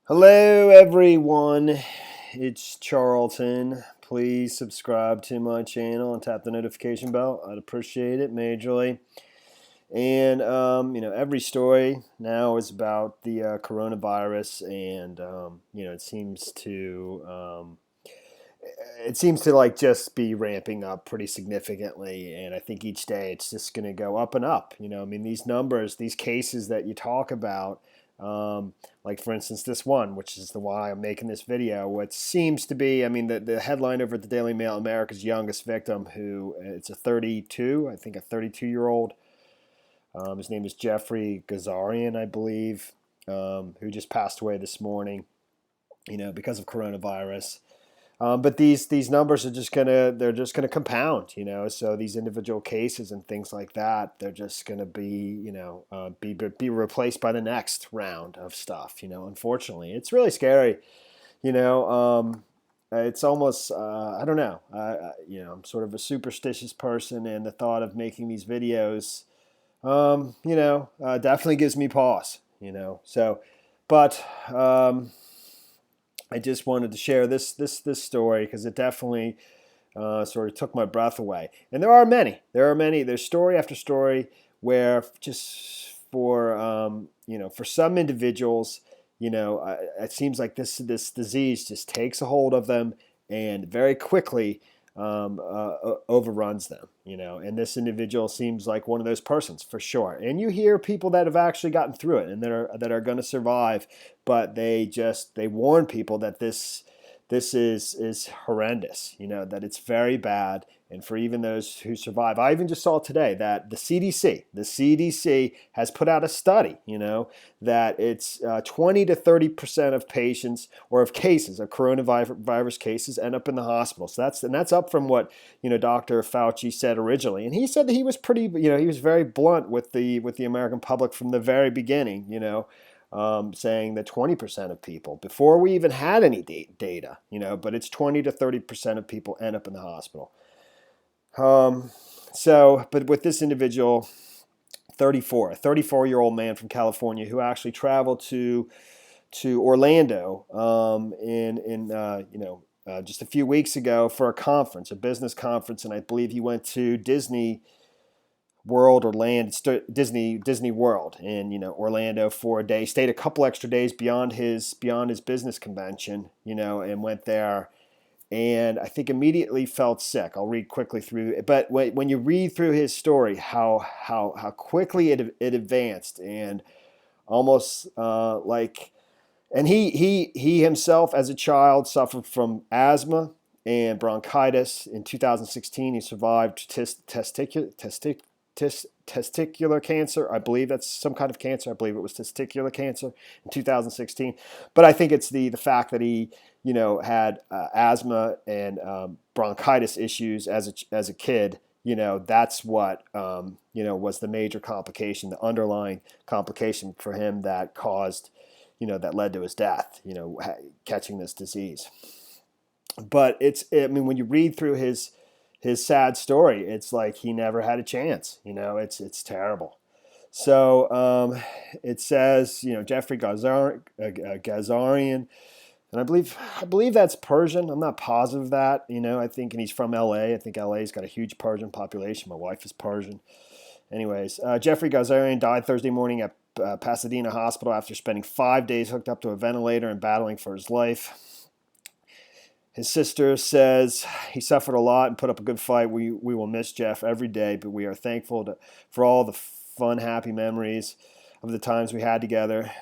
Hello, everyone. It's Charlton. Please subscribe to my channel and tap the notification bell. I'd appreciate it majorly. And every story now is about the coronavirus, and it seems to like just be ramping up pretty significantly. And I think each day it's just going to go up and up. I mean, these numbers, these cases that you talk about. Like for instance, this one, which is the why I'm making this video, what seems to be, I mean, the headline over at the Daily Mail, America's youngest victim, who it's a 32, I think a 32-year-old. His name is Jeffrey Ghazarian, I believe, who just passed away this morning, because of coronavirus. But these numbers are they're just gonna compound, So these individual cases and things like that, they're just gonna be replaced by the next round of stuff. Unfortunately, it's really scary. It's almost I don't know. I'm sort of a superstitious person, and the thought of making these videos, definitely gives me pause. So, but. I just wanted to share this story because it definitely sort of took my breath away. And there are many. There's story after story where just for some individuals, it seems like this disease just takes a hold of them and very quickly overruns them. And this individual seems like one of those persons for sure. And you hear people that have actually gotten through it and that are going to survive, but they warn people that this is horrendous. That it's very bad. And for even those who survive, I even just saw today that the CDC has put out a study, that it's 20 to 30% of patients or of cases of coronavirus cases end up in the hospital. So that's up from what Dr. Fauci said originally, and he said that he was he was very blunt with the American public from the very beginning, saying that 20% of people, before we even had any data, but it's 20 to 30% of people end up in the hospital. But with this individual, a 34-year-old man from California who actually traveled to Orlando just a few weeks ago for a business conference, and I believe he went to Disney World or Disney World in Orlando for a day. Stayed a couple extra days beyond his business convention, and went there. And I think immediately felt sick. I'll read quickly through it. But when you read through his story, how quickly it advanced, and almost and he himself as a child suffered from asthma and bronchitis. In 2016, he survived testicular cancer. I believe that's some kind of cancer. I believe it was testicular cancer in 2016. But I think it's the fact that he had asthma and bronchitis issues as a kid. That's what was the major complication, the underlying complication for him that caused, that led to his death. Catching this disease. But when you read through his sad story, it's like he never had a chance. It's terrible. So it says, Jeffrey Ghazarian, and I believe that's Persian. I'm not positive of that. I think, and he's from LA. I think LA's got a huge Persian population. My wife is Persian. Anyways, Jeffrey Ghazarian died Thursday morning at Pasadena Hospital after spending 5 days hooked up to a ventilator and battling for his life. His sister says he suffered a lot and put up a good fight. We will miss Jeff every day, but we are thankful for all the fun, happy memories of the times we had together.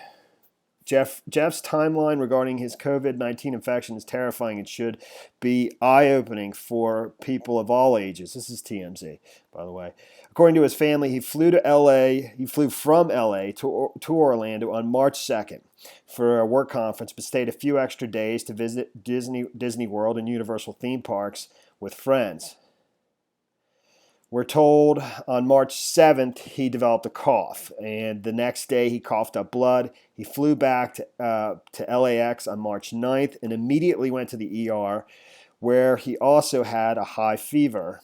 Jeff's timeline regarding his COVID-19 infection is terrifying and should be eye-opening for people of all ages. This is TMZ, by the way. According to his family, he flew from LA to Orlando on March 2nd for a work conference, but stayed a few extra days to visit Disney World and Universal theme parks with friends. We're told on March 7th he developed a cough, and the next day he coughed up blood. He flew back to LAX on March 9th and immediately went to the ER, where he also had a high fever.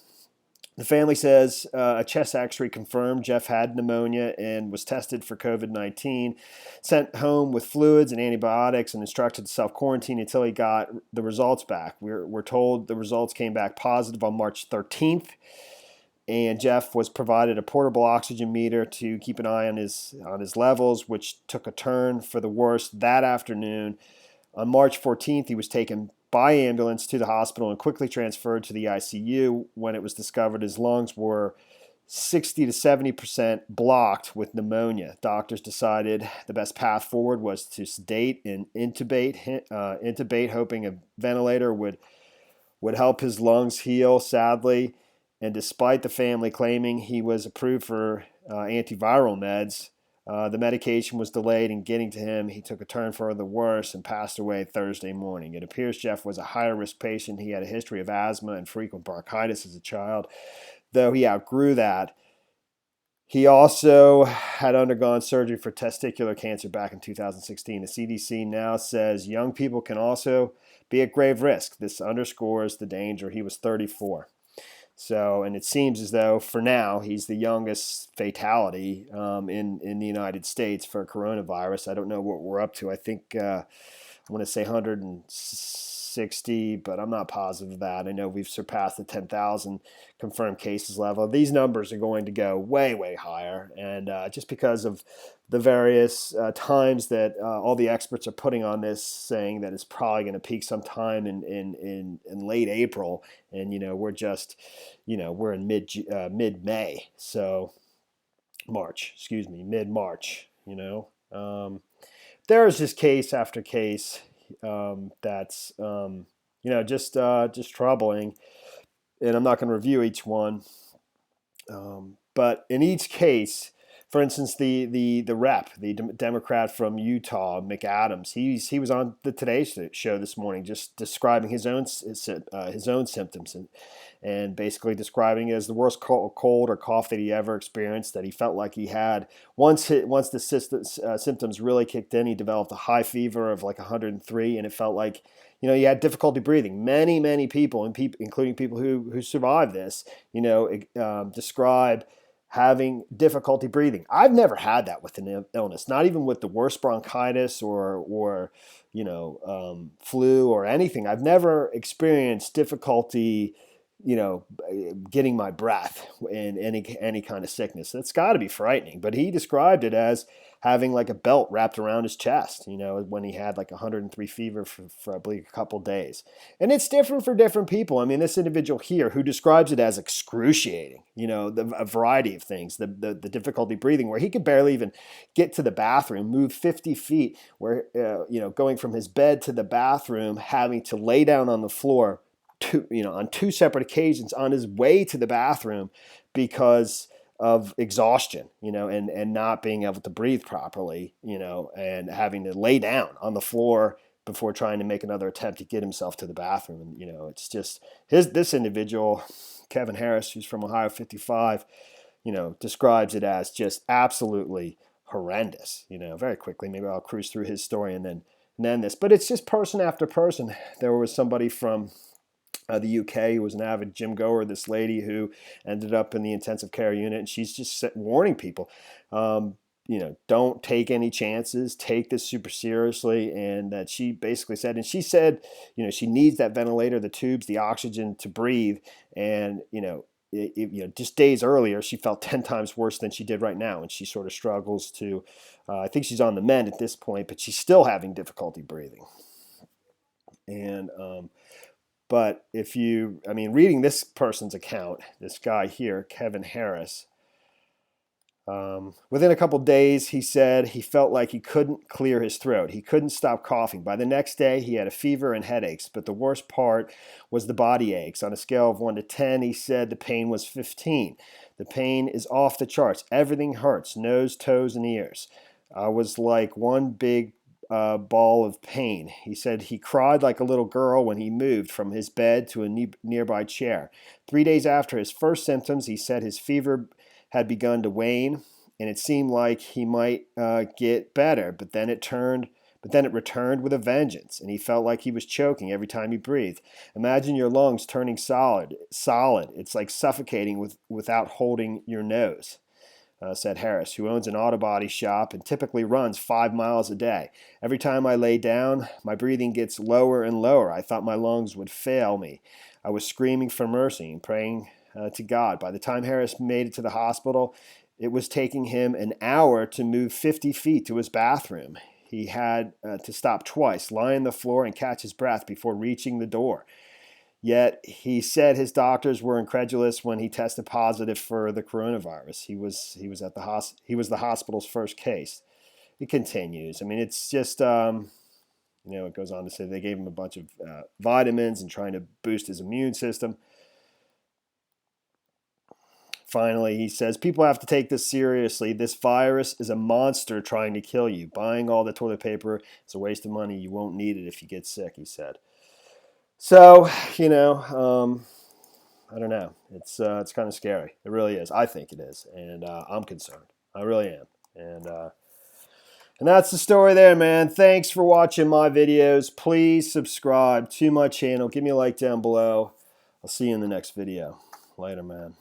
The family says a chest x-ray confirmed Jeff had pneumonia and was tested for COVID-19, sent home with fluids and antibiotics and instructed to self-quarantine until he got the results back. We're told the results came back positive on March 13th, and Jeff was provided a portable oxygen meter to keep an eye on his levels, which took a turn for the worse that afternoon. On March 14th, he was taken by ambulance to the hospital and quickly transferred to the ICU when it was discovered his lungs were 60 to 70% blocked with pneumonia. Doctors decided the best path forward was to sedate and intubate, hoping a ventilator would help his lungs heal. Sadly, and despite the family claiming he was approved for antiviral meds, the medication was delayed in getting to him. He took a turn for the worse and passed away Thursday morning. It appears Jeff was a higher risk patient. He had a history of asthma and frequent bronchitis as a child, though he outgrew that. He also had undergone surgery for testicular cancer back in 2016. The CDC now says young people can also be at grave risk. This underscores the danger. He was 34. So, and it seems as though for now he's the youngest fatality in the United States for coronavirus. I don't know what we're up to. I think I want to say 160, but I'm not positive of that. I know we've surpassed the 10,000 confirmed cases level. These numbers are going to go way, way higher, and just because of the various times that all the experts are putting on this, saying that it's probably going to peak sometime in late April, and we're just we're in mid May, so mid March. There's just case after case that's just troubling, and I'm not going to review each one, but in each case. For instance, the rep, the Democrat from Utah, McAdams, he was on the Today Show this morning, just describing his own symptoms and basically describing it as the worst cold or cough that he ever experienced. That he felt like he had once the symptoms really kicked in, he developed a high fever of like 103, and it felt like he had difficulty breathing. Many people, including people who survived this, describe having difficulty breathing. I've never had that with an illness, not even with the worst bronchitis or flu or anything. I've never experienced difficulty, getting my breath in any kind of sickness. That's got to be frightening. But he described it as having like a belt wrapped around his chest, when he had like 103 fever for I believe a couple days. And it's different for different people. I mean, this individual here who describes it as excruciating, a variety of things, the difficulty breathing, where he could barely even get to the bathroom, move 50 feet, where, going from his bed to the bathroom, having to lay down on the floor on two separate occasions on his way to the bathroom because of exhaustion, and not being able to breathe properly, and having to lay down on the floor before trying to make another attempt to get himself to the bathroom. And, it's just this individual, Kevin Harris, who's from Ohio 55, describes it as just absolutely horrendous, very quickly. Maybe I'll cruise through his story and then this, but it's just person after person. There was somebody from the UK who was an avid gym goer, this lady who ended up in the intensive care unit, and she's just warning people, don't take any chances, take this super seriously. And that she basically said, she needs that ventilator, the tubes, the oxygen to breathe. And, just days earlier, she felt 10 times worse than she did right now. And she sort of struggles to, I think she's on the mend at this point, but she's still having difficulty breathing. And, but reading this person's account, this guy here, Kevin Harris, within a couple days, he said he felt like he couldn't clear his throat. He couldn't stop coughing. By the next day, he had a fever and headaches, but the worst part was the body aches. On a scale of 1 to 10, he said the pain was 15. The pain is off the charts. Everything hurts, nose, toes, and ears. I was like one big ball of pain. He said he cried like a little girl when he moved from his bed to a nearby chair. 3 days after his first symptoms, he said his fever had begun to wane, and it seemed like he might get better. But But then it returned with a vengeance, and he felt like he was choking every time he breathed. Imagine your lungs turning solid. It's like suffocating without holding your nose, said Harris, who owns an auto body shop and typically runs 5 miles a day. Every time I lay down, my breathing gets lower and lower. I thought my lungs would fail me. I was screaming for mercy and praying to God. By the time Harris made it to the hospital, it was taking him an hour to move 50 feet to his bathroom. He had to stop twice, lie on the floor, and catch his breath before reaching the door. Yet he said his doctors were incredulous when he tested positive for the coronavirus. He was the hospital's first case. It continues. I mean, it's just it goes on to say they gave him a bunch of vitamins and trying to boost his immune system. Finally, he says, people have to take this seriously. This virus is a monster trying to kill you. Buying all the toilet paper is a waste of money. You won't need it if you get sick, he said. So, I don't know. It's kind of scary. It really is. I think it is. And I'm concerned. I really am. And that's the story there, man. Thanks for watching my videos. Please subscribe to my channel. Give me a like down below. I'll see you in the next video. Later, man.